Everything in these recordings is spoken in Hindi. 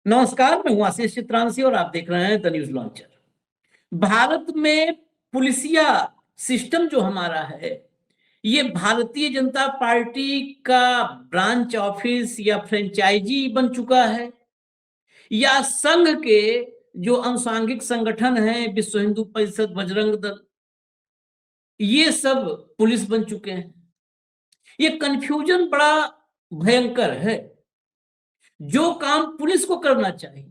नमस्कार, मैं हूं आशीष चित्रांशी और आप देख रहे हैं द न्यूज लॉन्चर। भारत में पुलिसिया सिस्टम जो हमारा है, ये भारतीय जनता पार्टी का ब्रांच ऑफिस या फ्रेंचाइजी बन चुका है, या संघ के जो अनुसांगिक संगठन हैं, विश्व हिंदू परिषद, बजरंग दल, ये सब पुलिस बन चुके हैं। ये कंफ्यूजन बड़ा भयंकर है। जो काम पुलिस को करना चाहिए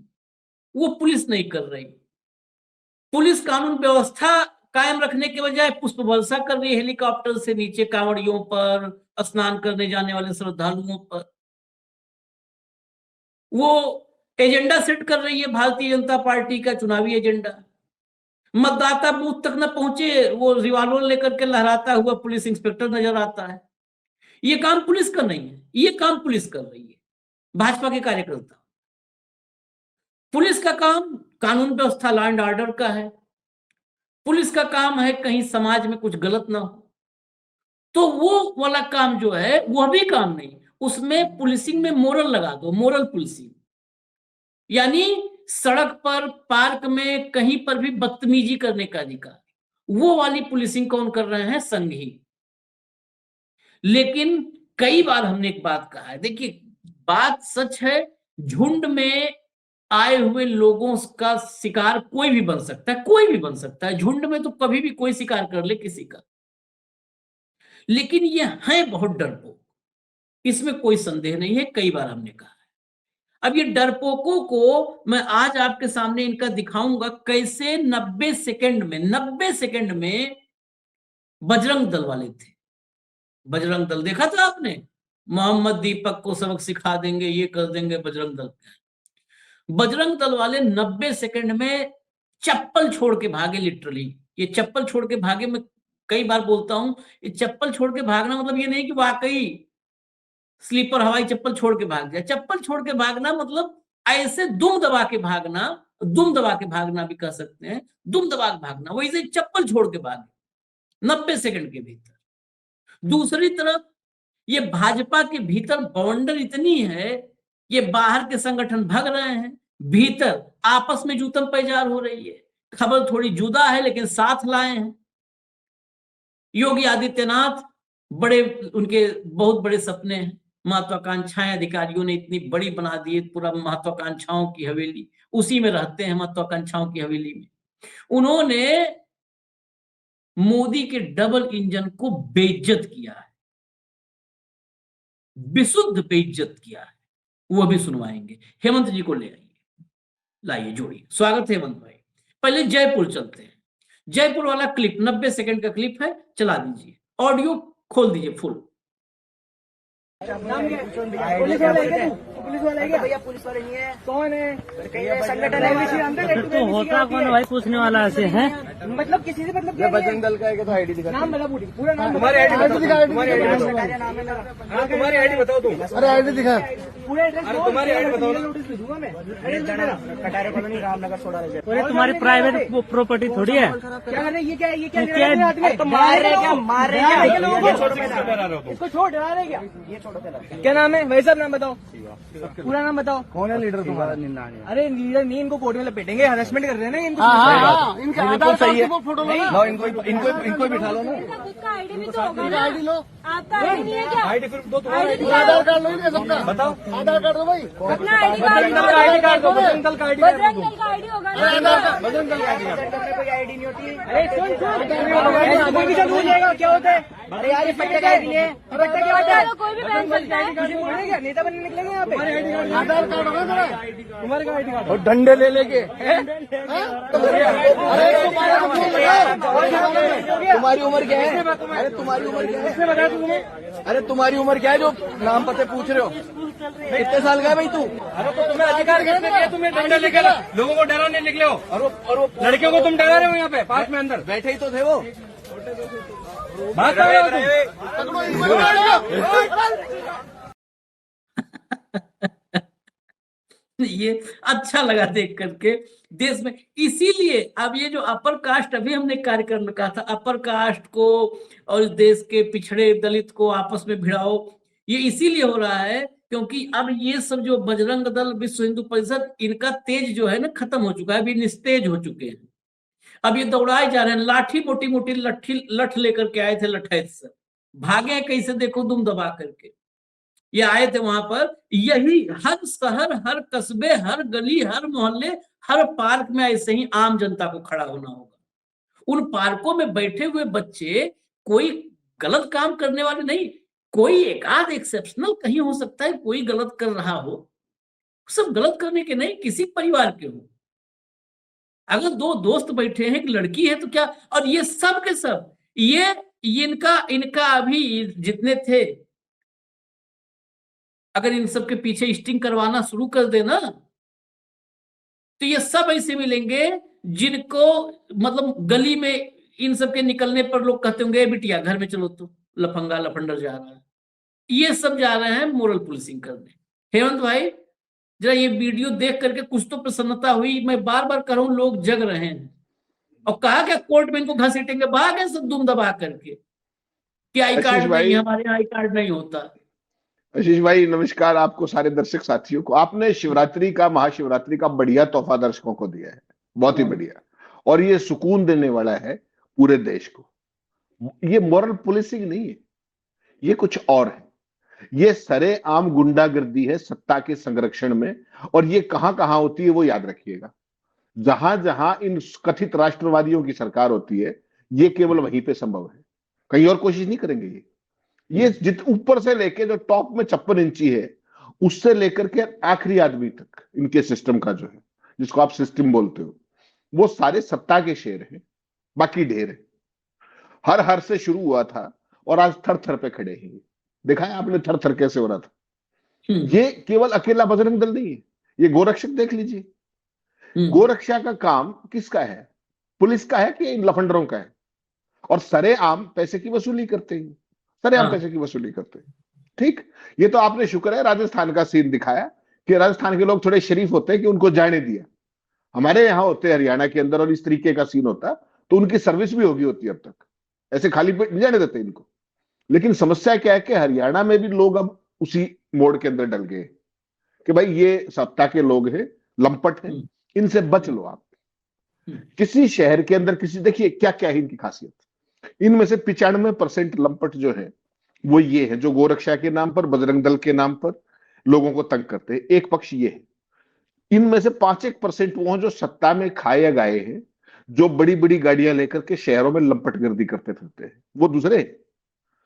वो पुलिस नहीं कर रही। पुलिस कानून व्यवस्था कायम रखने के बजाय पुष्प वर्षा कर रही है हेलीकॉप्टर से नीचे कांवड़ियों पर, स्नान करने जाने वाले श्रद्धालुओं पर। वो एजेंडा सेट कर रही है भारतीय जनता पार्टी का चुनावी एजेंडा। मतदाता बूथ तक न पहुंचे, वो रिवॉल्वर लेकर के लहराता हुआ पुलिस इंस्पेक्टर नजर आता है। ये काम पुलिस का नहीं है, ये काम पुलिस कर रही है, भाजपा के कार्यकर्ता। पुलिस का काम कानून व्यवस्था, लॉ एंड ऑर्डर का है। पुलिस का काम है कहीं समाज में कुछ गलत ना हो, तो वो वाला काम जो है वह भी काम नहीं। उसमें पुलिसिंग में मोरल लगा दो, मोरल पुलिसिंग, यानी सड़क पर, पार्क में, कहीं पर भी बदतमीजी करने का अधिकार, वो वाली पुलिसिंग कौन कर रहे हैं? संघी। लेकिन कई बार हमने एक बात कहा है, देखिए बात सच है, झुंड में आए हुए लोगों का शिकार कोई भी बन सकता है, कोई भी बन सकता है। झुंड में तो कभी भी कोई शिकार कर ले किसी का। लेकिन ये है बहुत डरपोक, इसमें कोई संदेह नहीं है, कई बार हमने कहा है। अब ये डरपोकों को मैं आज आपके सामने इनका दिखाऊंगा कैसे 90 सेकंड में बजरंग दल वाले थे। बजरंग दल देखा था आपने? मोहम्मद दीपक को सबक सिखा देंगे, ये कर देंगे। बजरंग दल वाले 90 सेकंड में चप्पल छोड़ के भागे, लिटरली। ये चप्पल छोड़ के भागे, मैं कई बार बोलता हूं, ये चप्पल छोड़ के भागना मतलब ये नहीं कि वाकई स्लीपर हवाई चप्पल छोड़ के भाग जाए। चप्पल छोड़ के भागना मतलब ऐसे दुम दबा के भागना, दुम दबा के भागना भी कह सकते हैं, दुम दबा के भागना, वैसे चप्पल छोड़ के भागे 90 सेकंड के भीतर। दूसरी तरफ ये भाजपा के भीतर बवंडर इतनी है, ये बाहर के संगठन भाग रहे हैं, भीतर आपस में जूतम पैजार हो रही है। खबर थोड़ी जुदा है लेकिन साथ लाए हैं। योगी आदित्यनाथ, बड़े उनके बहुत बड़े सपने हैं, महत्वाकांक्षाएं अधिकारियों ने इतनी बड़ी बना दी, पूरा महत्वाकांक्षाओं की हवेली, उसी में रहते हैं, महत्वाकांक्षाओं की हवेली में। उन्होंने मोदी के डबल इंजन को बेइज्जत किया है, विशुद्ध बेइज्जत किया है, वो भी सुनवाएंगे। हेमंत जी को ले आइए, लाइए, जोड़िए। स्वागत है हेमंत भाई। पहले जयपुर चलते हैं। जयपुर वाला क्लिप 90 सेकंड का क्लिप है, चला दीजिए, ऑडियो खोल दीजिए फुल। पुलिस वाला है क्या? पुलिस वाला है क्या? भैया पुलिस वाले नहीं है। कौन है? संगठन है। तो होता कौन भाई पूछने वाला ऐसे है? मतलब किसी से मतलब बजरंग दल का है तो आईडी दिखा। नाम बता, पूरा नाम। तुम्हारी आईडी बताओ, तुम्हारी आईडी बताओ। हाँ, तुम्हारी आईडी बताओ तुम। अरे आईडी दिखा, पूरा एड्रेस। तुम्हारी आईडी बताओ। नोटिस भेजूंगा मैं। Katare colony, Ramnagar, soda. अरे तुम्हारी प्राइवेट प्रॉपर्टी थोड़ी है। क्या कर रहे? ये क्या क्या मार रहे क्या? मार रहे क्या लोगों को? इसको छोड़ डरा रहे क्या? ये छोड़ो। क्या नाम है भाई साहब? नाम बताओ, पूरा नाम बताओ। कौन है लीडर तुम्हारा? अरे लीडर नहीं, इनको कोर्ट में लपेटेंगे, हरेसमेंट कर रहे हैं ना इनको। इनका आधार कार्ड की फोटो लो, इनको बिठा लो ना। आईडी भी तो होगा। आईडी लो, आपका आईडी नहीं है क्या? आईडी फिर दो, तुम्हारा आधार कार्ड लो इनका सबका। बताओ आधार कार्ड दो भाई। अपना आईडी बजरंग दल का आईडी कार्ड दो। बजरंग दल का आईडी कार्ड बजरंग दल का आईडी होगा ना? बजरंग दल का आईडी कार्ड। कोई आईडी नहीं होती। अरे सुन, कोई भी सब हो जाएगा। क्या होता है? अरे यार, ये पट्टे का आईडी है। पट्टे क्या होता है? कोई भी बहन सकता है। नेता बनने निकलेंगे यहाँ पे। आधार कार्ड होगा तेरा, तुम्हारे का आईडी कार्ड और डंडे ले लेके। तुम्हारी उम्र क्या है? अरे तुम्हारी उम्र क्या है? किसने बताया तुम्हें? अरे तुम्हारी उम्र क्या है जो नाम पते पूछ रहे हो? कितने साल का है भाई तू? अरे तो तुम्हें अधिकार किसने दिया? तुम्हें डंडे लेके लोगों को डराने निकले हो। और वो लड़कियों को तुम डरा रहे हो यहाँ पे पार्क में अंदर। बैठे ही तो थे वो। बात कर रहे हो तुम। ये अच्छा लगा देख करके देश में। इसीलिए अब ये जो अपर कास्ट, अभी हमने कार्यक्रम में कहा था, अपर कास्ट को और इस देश के पिछड़े दलित को आपस में भिड़ाओ, ये इसीलिए हो रहा है क्योंकि अब ये सब जो बजरंग दल, विश्व हिंदू परिषद, इनका तेज जो है ना खत्म हो चुका है, अभी निस्तेज हो चुके हैं। अब ये दौड़ाए जा रहे हैं, लाठी, मोटी मोटी लठ लेकर के आए थे लठैत से, भागे कैसे देखो दुम दबा करके। ये आए थे वहां पर, यही हर शहर, हर कस्बे, हर गली, हर मोहल्ले, हर पार्क में ऐसे ही आम जनता को खड़ा होना होगा। उन पार्कों में बैठे हुए बच्चे कोई गलत काम करने वाले नहीं, कोई एक आध एक्सेप्शनल कहीं हो सकता है, कोई गलत कर रहा हो, सब गलत करने के नहीं, किसी परिवार के हो। अगर दो दोस्त बैठे हैं, एक लड़की है तो क्या, और ये सब के सब, ये इनका अभी जितने थे, अगर इन सब के पीछे स्टिंग करवाना शुरू कर देना तो ये सब ऐसे मिलेंगे जिनको मतलब गली में इन सब के निकलने पर लोग कहते होंगे बिटिया घर में चलो, तो लफंगा लफंडर जा रहा है। ये सब जा रहे हैं मोरल पुलिसिंग करने। हेमंत भाई, जरा ये वीडियो देख करके कुछ तो प्रसन्नता हुई। मैं बार बार कह रहा हूं, लोग जग रहे हैं। और कहा क्या कोर्ट में इनको घसीटेंगे, भागे सब दुम दबा करके कि आई कार्ड नहीं, हमारे आई कार्ड नहीं होता। आशीष भाई नमस्कार, आपको, सारे दर्शक साथियों को। आपने शिवरात्रि का, महाशिवरात्रि का बढ़िया तोहफा दर्शकों को दिया है, बहुत ही बढ़िया, और ये सुकून देने वाला है पूरे देश को। ये मॉरल पुलिसिंग नहीं है, ये कुछ और है। ये सरेआम गुंडागर्दी है सत्ता के संरक्षण में, और ये कहां कहां होती है वो याद रखिएगा। जहां जहां इन कथित राष्ट्रवादियों की सरकार होती है, ये केवल वहीं पे संभव है, कहीं और कोशिश नहीं करेंगे। ये जित ऊपर से लेके जो टॉप में 56 इंची है, उससे लेकर के आखिरी आदमी तक इनके सिस्टम का जो है, जिसको आप सिस्टम बोलते हो, वो सारे सत्ता के शेर हैं, बाकी ढेर है। हर हर से शुरू हुआ था और आज थर थर पे खड़े हैं। देखा है आपने थर थर कैसे हो रहा था। ये केवल अकेला बजरंग दल नहीं है, ये गोरक्षक देख लीजिए। गोरक्षा का काम किसका है? पुलिस का है कि इन लफंडरों का है? और सरेआम पैसे की वसूली करते हैं, सरेआम पैसे की वसूली करते हैं। ठीक, ये तो आपने शुक्र है राजस्थान का सीन दिखाया कि राजस्थान के लोग थोड़े शरीफ होते हैं कि उनको जाने दिया। हमारे यहाँ होते हरियाणा के अंदर और इस तरीके का सीन होता तो उनकी सर्विस भी होती अब तक, ऐसे खाली पेट नहीं जाने देते इनको। लेकिन समस्या क्या है कि हरियाणा में भी लोग अब उसी मोड़ के अंदर डल गए कि भाई ये सत्ता के लोग हैं, लंपट हैं, इनसे बच लो आप। किसी शहर के अंदर किसी, देखिए क्या क्या है इनकी खासियत, इनमें से 95% लंपट जो है वो ये है जो गोरक्षा के नाम पर, बजरंग दल के नाम पर लोगों को तंग करते हैं। एक पक्ष ये है। इनमें से 5-1% वो जो सत्ता में खाए गए हैं, जो बड़ी बड़ी गाड़ियां लेकर के शहरों में लंपटगर्दी करते फिरते हैं, वो दूसरे।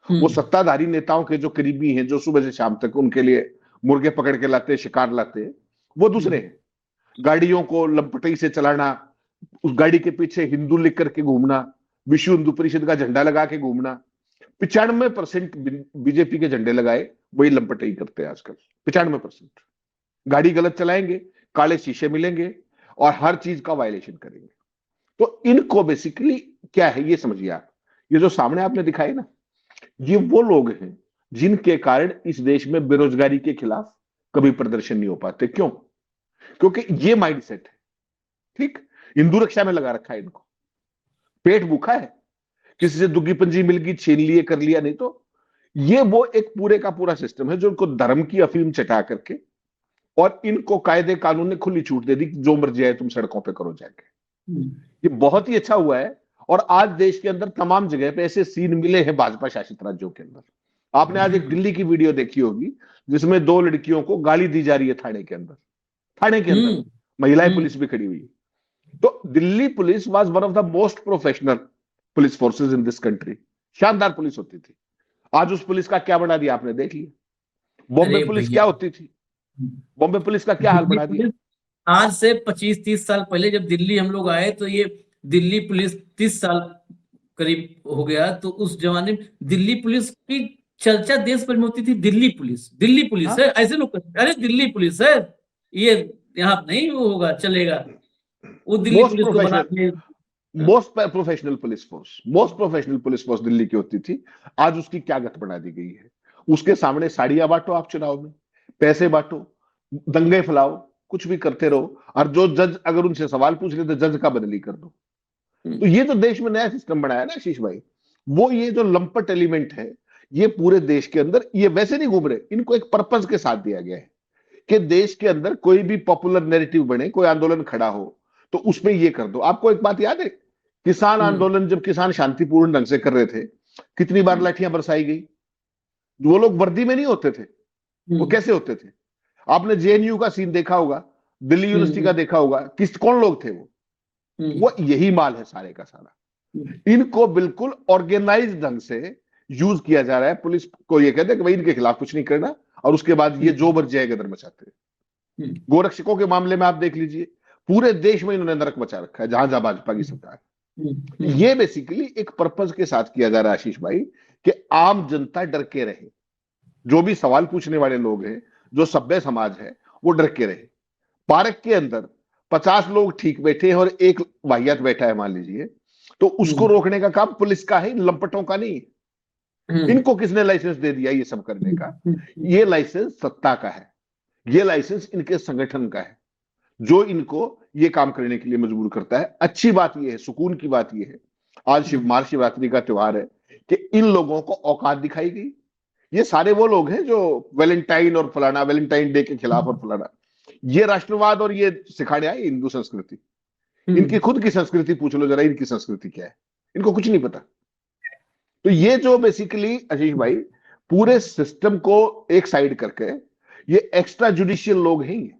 वो सत्ताधारी नेताओं के जो करीबी हैं, जो सुबह से शाम तक उनके लिए मुर्गे पकड़ के लाते, शिकार लाते, वो दूसरे हैं। गाड़ियों को लंपटी से चलाना, उस गाड़ी के पीछे हिंदू लिख करके घूमना, विश्व हिंदू परिषद का झंडा लगा के घूमना। 95% बीजेपी के झंडे लगाए वही लंपटाई करते हैं आजकल। 95% गाड़ी गलत चलाएंगे, काले शीशे मिलेंगे और हर चीज का वायलेशन करेंगे। तो इनको बेसिकली क्या है ये समझिए आप। ये जो सामने आपने दिखाई ना, ये वो लोग हैं जिनके कारण इस देश में बेरोजगारी के खिलाफ कभी प्रदर्शन नहीं हो पाते। क्यों? क्योंकि ये माइंडसेट है। ठीक, हिंदू रक्षा में लगा रखा है इनको। पेट भूखा है, किसी से दुग्गी पंजी मिल गई, छीन लिए, कर लिया, नहीं तो ये वो एक पूरे का पूरा सिस्टम है जो इनको धर्म की अफीम चटा करके, और इनको कायदे कानून ने खुली छूट दे दी, जो मर्जी आए तुम सड़कों पे करो जाके। ये बहुत ही अच्छा हुआ है। और आज देश के अंदर तमाम जगह पे ऐसे सीन मिले हैं भाजपा शासित राज्यों के अंदर। आपने आज एक दिल्ली की वीडियो देखी होगी जिसमें 2 लड़कियों को गाली दी जा रही है थाने के अंदर महिलाएं पुलिस भी खड़ी हुई है। तो Delhi police was one of the most professional police forces in this country. शानदार पुलिस होती थी। आज उस पुलिस का क्या बना दिया आपने, देख लिया। बॉम्बे पुलिस क्या होती थी, बॉम्बे पुलिस का क्या हाल बना दिया। आज से 25-30 साल पहले जब दिल्ली हम लोग आए तो ये दिल्ली पुलिस 30 साल करीब हो गया, तो उस जमाने में दिल्ली पुलिस की चर्चा देश भर में होती थी। दिल्ली पुलिस है, ऐसे लोग कहते, अरे दिल्ली पुलिस है, ये यहाँ नहीं वो होगा, चलेगा। वो दिल्ली पुलिस को बना के most professional police force Delhi की होती थी। आज उसकी क्या गत बना दी गई है। उसके सामने साड़ियां बांटो आप, चुनाव में पैसे बांटो, दंगे फैलाओ, कुछ भी करते रहो, और जो जज अगर उनसे सवाल पूछ ले तो जज का बदली कर दो। तो ये तो देश में नया सिस्टम बनाया ना आशीष भाई। वो ये जो लंपट एलिमेंट है, ये पूरे देश के अंदर ये वैसे नहीं घूम रहे, इनको एक पर्पस के साथ दिया गया है कि देश के अंदर कोई भी पॉपुलर नैरेटिव बने, कोई आंदोलन खड़ा हो तो उसमें ये कर दो। आपको एक बात याद है, किसान आंदोलन जब किसान शांतिपूर्ण ढंग से कर रहे थे, कितनी बार लाठियां बरसाई गई? वो लोग वर्दी में नहीं होते थे, वो कैसे होते थे? आपने जेएनयू का सीन देखा होगा, दिल्ली यूनिवर्सिटी का देखा होगा, कौन लोग थे वो यही माल है सारे का सारा। इनको बिल्कुल ऑर्गेनाइज ढंग से यूज किया जा रहा है। पुलिस को ये कहते हैं कि भाई इनके खिलाफ कुछ नहीं करना, और उसके बाद ये जो मर्जी है गदर मचाते हैं। गोरक्षकों के मामले में आप देख लीजिए, पूरे देश में इन्होंने नरक मचा रखा है जहां जहां भाजपा की सरकार है। ये बेसिकली एक पर्पस के साथ किया जा रहा है आशीष भाई, कि आम जनता डर के रहे, जो भी सवाल पूछने वाले लोग हैं, जो सभ्य समाज है, वो डर के रहे। पार्क के अंदर 50 लोग ठीक बैठे हैं और एक वाहियात बैठा है मान लीजिए, तो उसको रोकने का काम पुलिस का है, लंपटों का नहीं। इनको किसने लाइसेंस दे दिया ये सब करने का? ये लाइसेंस सत्ता का है, ये लाइसेंस इनके संगठन का है, जो इनको ये काम करने के लिए मजबूर करता है। अच्छी बात यह है, सुकून की बात यह है, आज महाशिवरात्रि का त्योहार है, कि इन लोगों को औकात दिखाई गई। ये सारे वो लोग हैं जो वैलेंटाइन और फलाना, वैलेंटाइन डे के खिलाफ और फलाना, ये राष्ट्रवाद और ये सिखाने आए हिंदू संस्कृति। इनकी खुद की संस्कृति पूछ लो जरा, इनकी संस्कृति क्या है, इनको कुछ नहीं पता। तो ये जो बेसिकली आशीष भाई पूरे सिस्टम को एक साइड करके ये एक्स्ट्रा जुडिशियल लोग हैं। ये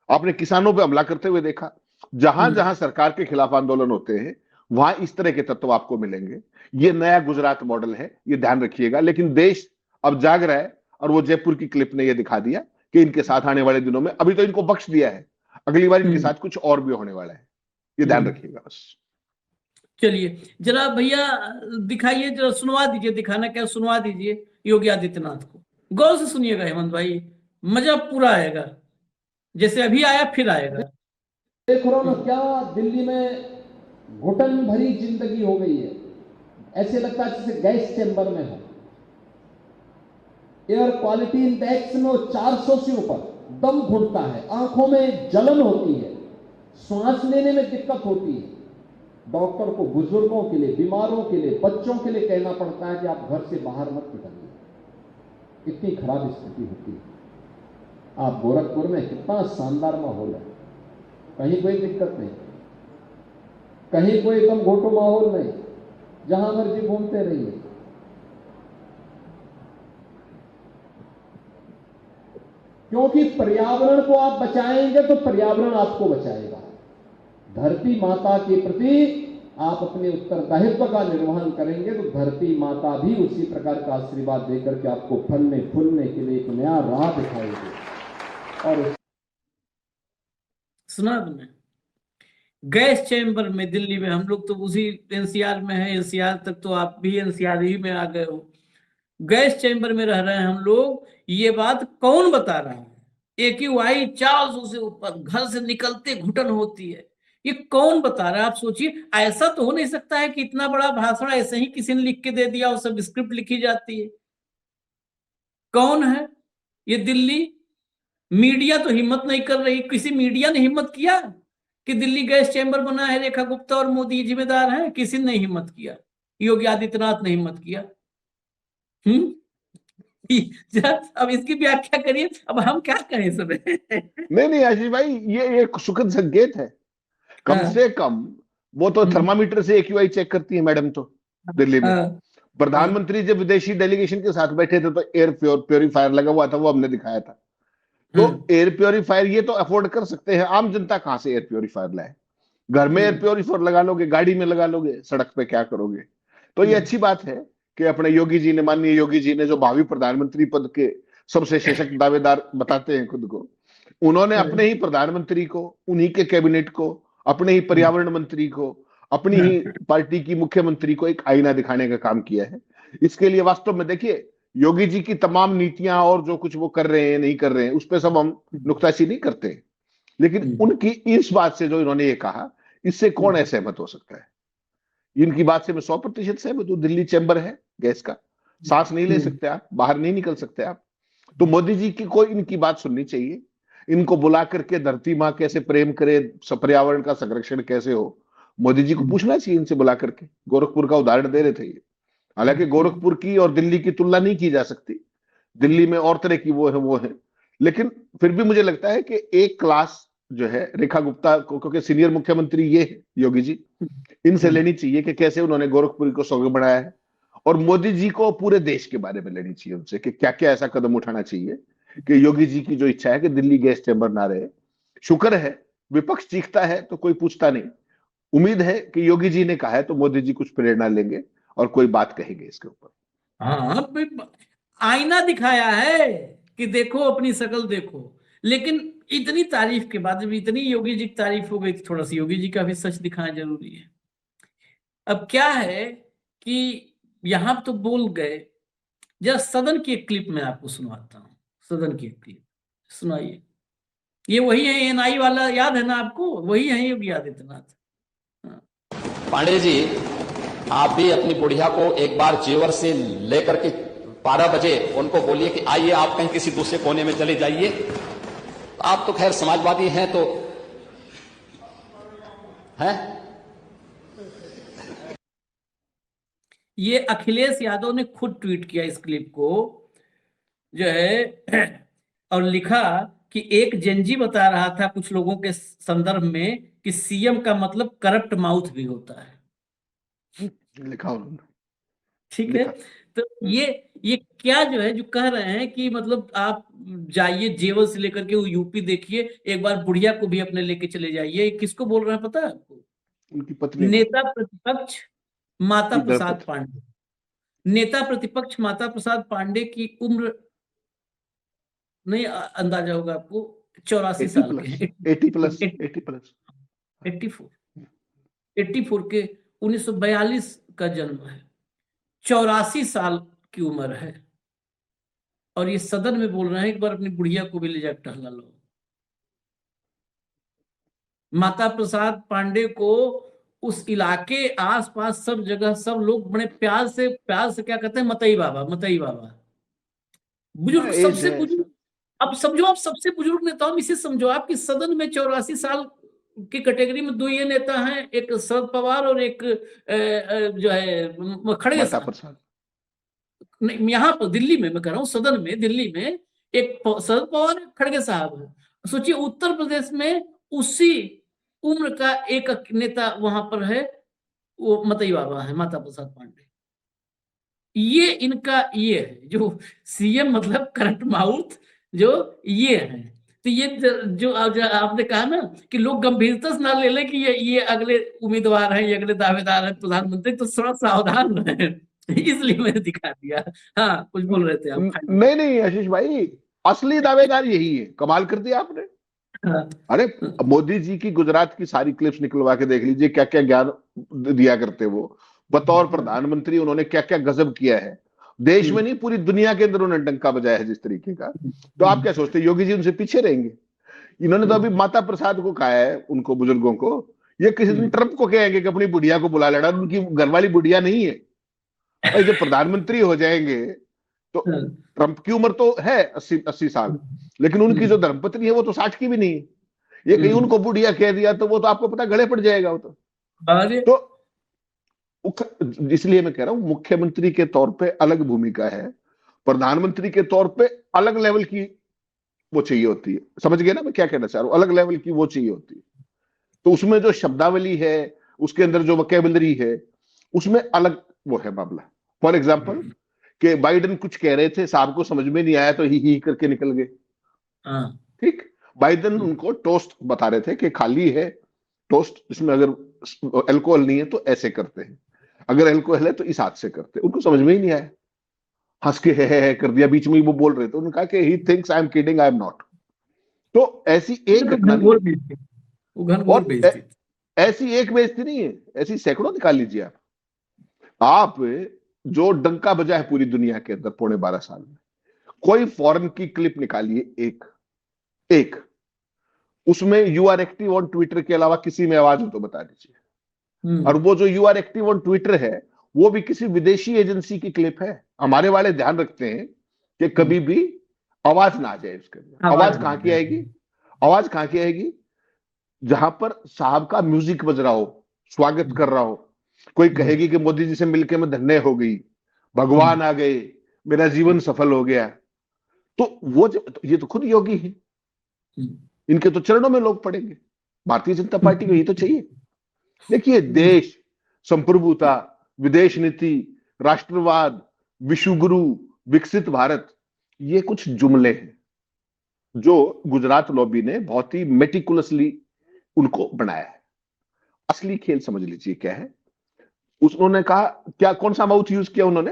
आपने किसानों पे हमला करते हुए देखा, जहां जहां सरकार के खिलाफ आंदोलन होते हैं वहां इस तरह के तत्व आपको मिलेंगे। ये नया गुजरात मॉडल है, ये ध्यान रखिएगा। लेकिन देश अब जाग रहा है, और वो जयपुर की क्लिप ने ये दिखा दिया कि इनके साथ आने वाले दिनों में, अभी तो इनको बख्श दिया है, अगली बार इनके साथ कुछ और भी होने वाला है, ये ध्यान रखिएगा बस। चलिए जरा भैया दिखाइए, जरा सुनवा दीजिए, दिखाना क्या सुनवा दीजिए योगी आदित्यनाथ को। गौर से सुनिएगा हेमंत भाई, मजा पूरा आएगा, जैसे अभी आया फिर आएगा। देख रहा हूं ना क्या दिल्ली में घुटन भरी जिंदगी हो गई है। ऐसे लगता है जैसे गैस चैम्बर में हो। एयर क्वालिटी इंडेक्स में 400 से ऊपर, दम घुटता है, आंखों में जलन होती है, सांस लेने में दिक्कत होती है। डॉक्टर को बुजुर्गों के लिए, बीमारों के लिए, बच्चों के लिए कहना पड़ता है कि आप घर से बाहर मत निकलिए, इतनी खराब स्थिति होती है। आप गोरखपुर में कितना शानदार माहौल है, कहीं कोई दिक्कत नहीं, कहीं कोई एकदम घोटो माहौल नहीं, जहां मर्जी घूमते रहिए। क्योंकि पर्यावरण को आप बचाएंगे तो पर्यावरण आपको बचाएगा। धरती माता के प्रति आप अपने उत्तरदायित्व का निर्वहन करेंगे तो धरती माता भी उसी प्रकार का आशीर्वाद देकर के आपको फलने फूलने के लिए एक नया राह दिखाएगी। और सुना तुमने, गैस चैम्बर में दिल्ली में, हम लोग तो उसी एनसीआर में है, एनसीआर तक तो आप भी एनसीआर ही में आ गए हो। गैस चैम्बर में रह रहे हैं हम लोग, ये बात कौन बता रहा है? AQI 400 से ऊपर, घर से निकलते घुटन होती है, ये कौन बता रहा है? आप सोचिए, ऐसा तो हो नहीं सकता है कि इतना बड़ा भाषण ऐसे ही किसी ने लिख के दे दिया और सब स्क्रिप्ट लिखी जाती है। कौन है ये? दिल्ली मीडिया तो हिम्मत नहीं कर रही, किसी मीडिया ने हिम्मत किया कि दिल्ली गैस चैम्बर बना है, रेखा गुप्ता और मोदी जिम्मेदार हैं? किसी ने हिम्मत किया, योगी आदित्यनाथ ने हिम्मत किया। अब इसकी व्याख्या करिए, अब हम क्या कहें सब। नहीं आशीष भाई, ये एक सुखद संकेत है। कम से कम वो तो थर्मामीटर से AQI चेक करती है मैडम तो दिल्ली में। प्रधानमंत्री जब विदेशी डेलीगेशन के साथ बैठे थे तो एयर प्योरीफायर लगा हुआ था, वो हमने दिखाया था। तो एयर प्योरीफायर ये तो अफोर्ड कर सकते हैं, आम जनता कहां से एयर प्योरीफायर लाए? घर में एयर प्योरीफायर लगा लोगे, गाड़ी में लगा लोगे, सड़क पे क्या करोगे? तो ये अच्छी बात है कि अपने योगी जी ने, माननीय योगी जी ने, जो भावी प्रधानमंत्री पद के सबसे सशक्त दावेदार बताते हैं खुद को, उन्होंने अपने ही प्रधानमंत्री को, उन्हीं के कैबिनेट को, अपने ही पर्यावरण मंत्री को, अपनी ही पार्टी की मुख्यमंत्री को एक आईना दिखाने का काम किया है। इसके लिए वास्तव में देखिए, योगी जी की तमाम नीतियां और जो कुछ वो कर रहे हैं नहीं कर रहे हैं, उस पर सब हम नुक्ताचीनी नहीं करते, लेकिन उनकी इस बात से जो इन्होंने ये कहा, इससे कौन असहमत हो सकता है? इनकी बात से मैं 100% सहमत हूं। दिल्ली चैम्बर है गैस का, सांस नहीं ले सकते आप, बाहर नहीं निकल सकते आप। तो मोदी जी की कोई इनकी बात सुननी चाहिए, इनको बुला करके धरती माँ कैसे प्रेम करे, पर्यावरण का संरक्षण कैसे हो, मोदी जी को पूछना चाहिए इनसे बुला करके। गोरखपुर का उदाहरण दे रहे थे ये, हालांकि गोरखपुर की और दिल्ली की तुलना नहीं की जा सकती, दिल्ली में और तरह की वो है, लेकिन फिर भी मुझे लगता है कि एक क्लास जो है रेखा गुप्ता को, क्योंकि सीनियर मुख्यमंत्री ये है योगी जी, इनसे लेनी चाहिए कि कैसे उन्होंने गोरखपुर को सौगंध बनाया है, और मोदी जी को पूरे देश के बारे में लेनी चाहिए उनसे कि क्या क्या ऐसा कदम उठाना चाहिए कि योगी जी की जो इच्छा है कि दिल्ली गैस चैम्बर ना रहे। शुक्र है विपक्ष चीखता है तो कोई पूछता नहीं, उम्मीद है कि योगी जी ने कहा है तो मोदी जी कुछ प्रेरणा लेंगे और कोई बात कहेंगे इसके ऊपर। हाँ, आईना दिखाया है कि देखो अपनी शक्ल देखो, लेकिन इतनी तारीफ के बाद, जब इतनी योगी जी की तारीफ हो गई तो थोड़ा सा योगी जी का भी सच दिखाना जरूरी है। अब क्या है कि यहां तो बोल गए, जरा सदन की एक क्लिप में आपको सुनवाता हूँ, सदन की एक क्लिप सुनाइए। ये वही है एनआई वाला, याद है ना आपको, वही है योगी आदित्यनाथ। पांडे जी, आप भी अपनी बुढ़िया को एक बार जेवर से लेकर के 12 बजे उनको बोलिए कि आइए आप कहीं किसी दूसरे कोने में चले जाइए। आप तो खैर समाजवादी हैं तो हैं। ये अखिलेश यादव ने खुद ट्वीट किया इस क्लिप को जो है, और लिखा कि एक जेनजी बता रहा था कुछ लोगों के संदर्भ में कि सीएम का मतलब करप्ट माउथ भी होता है, लिखा उन्होंने, ठीक है। तो ये क्या जो है, जो कह रहे हैं कि मतलब आप जाइए जेवर से लेकर के वो यूपी देखिए, एक बार बुढ़िया को भी अपने लेके चले जाइए। किसको बोल रहे हैं पता है आपको? उनकी पत्नी, नेता प्रतिपक्ष माता इधर प्रसाद पांडे। नेता प्रतिपक्ष माता प्रसाद पांडे की उम्र नहीं अंदाजा होगा आपको, 84 साल के हैं। 80 प्लस 84 के 1942 का जन्म है, 84 साल की उम्र है, और ये सदन में बोल रहे हैं एक बार अपनी बुढ़िया को भी ले जाकर टहला लो। माता प्रसाद पांडे को उस इलाके आसपास सब जगह सब लोग बड़े प्यार से क्या कहते हैं, मतई बाबा, मतई बाबा, बुजुर्ग, सबसे बुजुर्ग। अब समझो, आप सबसे बुजुर्ग नेता, इसे समझो आपकी सदन में 84 साल की कैटेगरी में दो ये नेता हैं, एक शरद पवार और एक जो है खड़गे साहब। यहाँ पर दिल्ली में मैं कह रहा हूँ, सदन में दिल्ली में एक शरद पवार, एक खड़गे साहब है। सोचिए उत्तर प्रदेश में उसी उम्र का एक नेता वहां पर है, वो मतई बाबा है, माता प्रसाद पांडे। ये इनका ये है जो सीएम मतलब करंट माउथ जो ये है। तो ये जो आपने कहा ना कि लोग गंभीरता से ना ले लें कि ये अगले उम्मीदवार हैं, ये अगले दावेदार हैं प्रधानमंत्री, तो थोड़ा सावधान रहे, इसलिए मैंने दिखा दिया। हाँ, कुछ बोल रहे थे आप? नहीं आशीष भाई, असली दावेदार यही है, कमाल कर दिया आपने। अरे मोदी जी की गुजरात की सारी क्लिप्स निकलवा के देख लीजिए, क्या क्या ज्ञान दिया करते वो, बतौर प्रधानमंत्री उन्होंने क्या क्या गजब किया है, देश में नहीं पूरी दुनिया के अंदर उन्होंने डंका बजाया है जिस तरीके का। तो आप क्या सोचते हैं योगी जी उनसे पीछे रहेंगे? इन्होंने तो अभी माता प्रसाद को कहा है, उनको बुजुर्गों को, ये किसी दिन ट्रंप को कहेंगे कि अपनी बुढ़िया को बुला लेना, उनकी घरवाली बुढ़िया नहीं है। और जब प्रधानमंत्री हो जाएंगे तो ट्रंप की उम्र तो है 80 साल, लेकिन उनकी जो धर्मपत्नी है वो तो 60 की भी नहीं है। ये कहीं उनको बुढ़िया कह दिया तो वो तो आपको पता गले पड़ जाएगा वो तो इसलिए मैं कह रहा हूं मुख्यमंत्री के तौर पे अलग भूमिका है, प्रधानमंत्री के तौर पे अलग लेवल की वो चाहिए होती है। समझ गए ना मैं क्या कहना चाह रहा हूं? अलग लेवल की वो चाहिए होती है। तो उसमें जो शब्दावली है, उसके अंदर जो वोकैबुलरी है, उसमें अलग वो है मामला। फॉर एग्जाम्पल कि बाइडेन कुछ कह रहे थे, साहब को समझ में नहीं आया तो ही करके निकल गए। ठीक, बाइडेन उनको टोस्ट बता रहे थे कि खाली है टोस्ट, इसमें अगर अल्कोहल नहीं है तो ऐसे करते हैं, अगर अल्कोहल है तो इस हाथ से करते हैं। उनको समझ में ही नहीं आया, हंस के है कर दिया, बीच में वो बोल रहे थे। उन्होंने कहा कि he thinks I am kidding, I am not. तो ऐसी एक घटना ऐसी एक बेइज्जती नहीं है, ऐसी सैकड़ों निकाल लीजिए आप जो डंका बजा है पूरी दुनिया के अंदर पौने 12 साल में। कोई फॉरेन की क्लिप निकालिए एक उसमें you are active on Twitter के अलावा किसी में आवाज हो तो बता दीजिए। और वो जो you are active on Twitter है वो भी किसी विदेशी एजेंसी की क्लिप है। हमारे वाले ध्यान रखते हैं कि कभी भी आवाज ना आ जाए उसके अंदर। आवाज कहां की आएगी? आवाज कहां की आएगी? जहां पर साहब का म्यूजिक बज रहा हो, स्वागत कर रहा हो, कोई कहेगी कि मोदी जी से मिलकर मैं धन्य हो गई, भगवान आ गए, मेरा जीवन सफल हो गया। तो ये तो खुद योगी है, इनके तो चरणों में लोग पड़ेंगे। भारतीय जनता पार्टी को ये तो चाहिए। देखिए, देश, संप्रभुता, विदेश नीति, राष्ट्रवाद, विश्व गुरु, विकसित भारत, ये कुछ जुमले हैं जो गुजरात लॉबी ने बहुत ही मेटिकुलसली उनको बनाया है। असली खेल समझ लीजिए क्या है। उन्होंने कहा, क्या कौन सा माउथ यूज किया उन्होंने,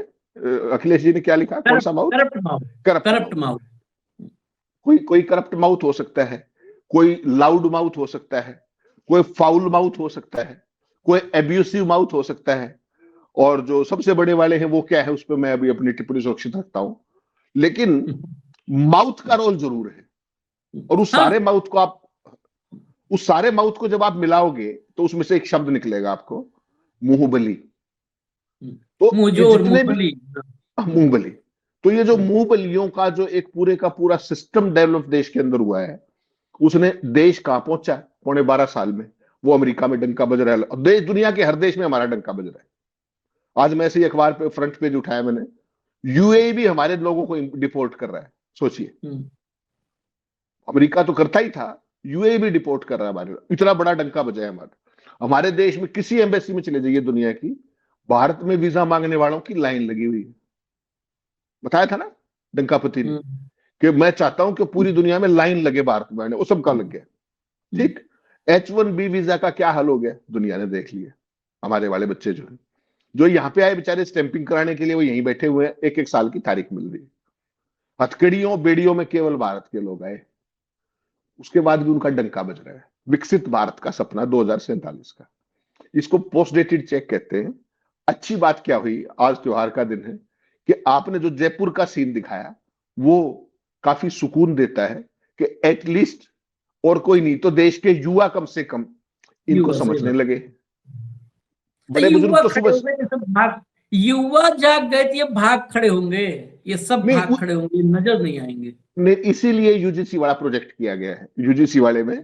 अखिलेश जी ने क्या लिखा, कौन सा माउथ? Corrupt mouth. कोई करप्ट माउथ हो सकता है, कोई लाउड माउथ हो सकता है, कोई फाउल माउथ हो सकता है, कोई एब्यूसिव माउथ हो सकता है, और जो सबसे बड़े वाले हैं वो क्या है, उस पर मैं अभी अपनी टिप्पणी सुरक्षित रखता हूं। लेकिन माउथ का रोल जरूर है, और उस सारे माउथ को जब आप मिलाओगे तो उसमें से एक शब्द निकलेगा आपको, मुंहबली। तो मुंहबली, तो ये जो मुंहबलियों का जो एक पूरे का पूरा सिस्टम डेवलप देश के अंदर हुआ है, उसने देश कहां पहुंचा 12.25 साल में, वो अमेरिका में डंका बज रहा है। देश, दुनिया के हर देश में हमारा डंका बज रहा है। आज मैं ऐसे ही अखबार पे फ्रंट पेज उठाया मैंने, यूएई भी हमारे लोगों को डिपोर्ट कर रहा है। सोचिए, अमेरिका तो करता ही था, यूएई भी डिपोर्ट कर रहा है हमारे। इतना बड़ा डंका बजा है हमारे देश में। किसी एम्बेसी में चले जाइए दुनिया की, भारत में वीजा मांगने वालों की लाइन लगी हुई है। बताया था ना डंकापति ने कि मैं चाहता हूं कि पूरी दुनिया में लाइन लगे भारत में, वो सबका लग गया। ठीक, H1B वीजा का क्या हाल हो गया दुनिया ने देख लिया। हमारे वाले बच्चे जो यहाँ पे आए बेचारे स्टैंपिंग कराने के लिए, वो यहीं बैठे हुए हैं, 1-1 साल की तारीख मिल रही है। हथकड़ियों बेड़ियों में केवल भारत के लोग आए, उसके बाद भी उनका डंका बज रहा है। विकसित भारत का सपना 2047 का, इसको पोस्ट डेटेड चेक कहते हैं। अच्छी बात क्या हुई, आज त्योहार का दिन है, कि आपने जो जयपुर का सीन दिखाया वो काफी सुकून देता है कि एटलीस्ट, और कोई नहीं तो देश के युवा कम से कम इनको समझने लगे। बड़े बुजुर्ग तो सुबह युवा जाग गए थे, ये भाग खड़े होंगे, ये सब भाग खड़े होंगे, नजर नहीं आएंगे। इसीलिए यूजीसी वाला प्रोजेक्ट किया गया है। यूजीसी वाले में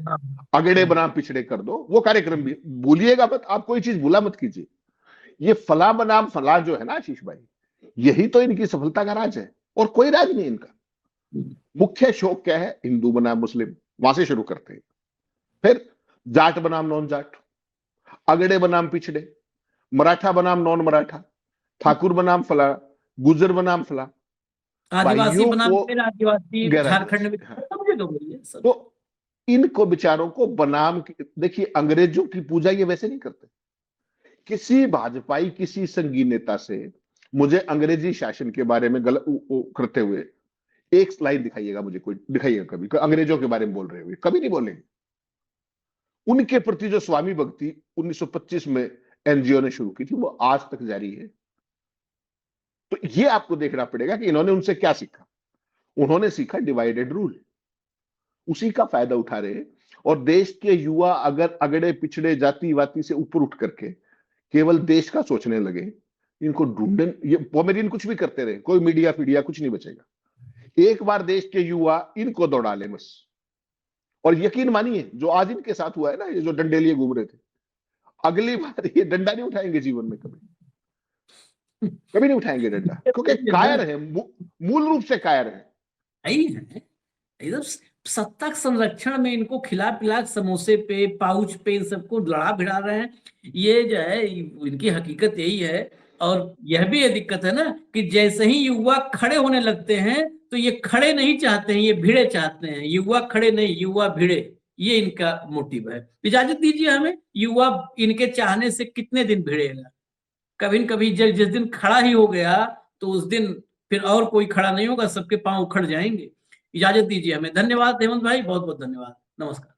अगड़े बनाम पिछड़े कर दो, वो कार्यक्रम भी भूलिएगा मत, आप कोई चीज भूला मत कीजिए। ये फला बनाम फला जो है ना आशीष भाई, यही तो इनकी सफलता का राज है, और कोई राज नहीं इनका। मुख्य शौक क्या है, हिंदू बनाम मुस्लिम, वहां से शुरू करते हैं। फिर जाट बनाम नॉन जाट, अगड़े बनाम पिछड़े, मराठा बनाम नॉन मराठा, ठाकुर बनाम फला, गुजर बनाम फला, आदिवासी बनाम फिर आदिवासी, झारखंड में तो इनको बेचारों को बनाम। देखिए, अंग्रेजों की पूजा ये वैसे नहीं करते। किसी भाजपाई, किसी संघी नेता से मुझे अंग्रेजी शासन के बारे में गलत करते हुए एक स्लाइड दिखाइएगा, मुझे कोई दिखाइएगा कभी अंग्रेजों के बारे में बोल रहे हुए, कभी नहीं बोलेंगे। उनके प्रति जो स्वामी भक्ति 1925 में एनजीओ ने शुरू की थी, वो आज तक जारी है। तो ये आपको देखना पड़ेगा कि इन्होंने उनसे क्या सीखा। उन्होंने सीखा डिवाइडेड रूल, उसी का फायदा उठा रहे। और देश के युवा अगर अगड़े पिछड़े जाति वाति से ऊपर उठ करके केवल देश का सोचने लगे, इनको ढूंढने, ये पोमेरियन कुछ भी करते रहे, कोई मीडिया फीडिया कुछ नहीं बचेगा। एक बार देश के युवा इनको दौड़ा ले बस। और यकीन मानिए, जो आज इनके साथ हुआ है ना, ये जो डंडे लिए घूम रहे थे, अगली बार ये डंडा नहीं उठाएंगे जीवन में, कभी नहीं उठाएंगे डंडा, क्योंकि कायर है, मूल रूप से कायर है। एकदम सत्ता संरक्षण में इनको खिला पिला समोसे पे, पाउच पे, इन सबको लड़ा भिड़ा रहे हैं। ये जो है इनकी हकीकत यही है। और यह भी ये दिक्कत है ना कि जैसे ही युवा खड़े होने लगते हैं तो ये खड़े नहीं चाहते हैं, ये भिड़े चाहते हैं। युवा खड़े नहीं, युवा भिड़े, ये इनका मोटिव है। इजाजत दीजिए हमें, युवा इनके चाहने से कितने दिन भिड़ेगा। कभी न कभी जिस दिन खड़ा ही हो गया तो उस दिन फिर और कोई खड़ा नहीं होगा, सबके पांव उखड़ जाएंगे। इजाजत दीजिए हमें। धन्यवाद हेमंत भाई, बहुत बहुत धन्यवाद। नमस्कार।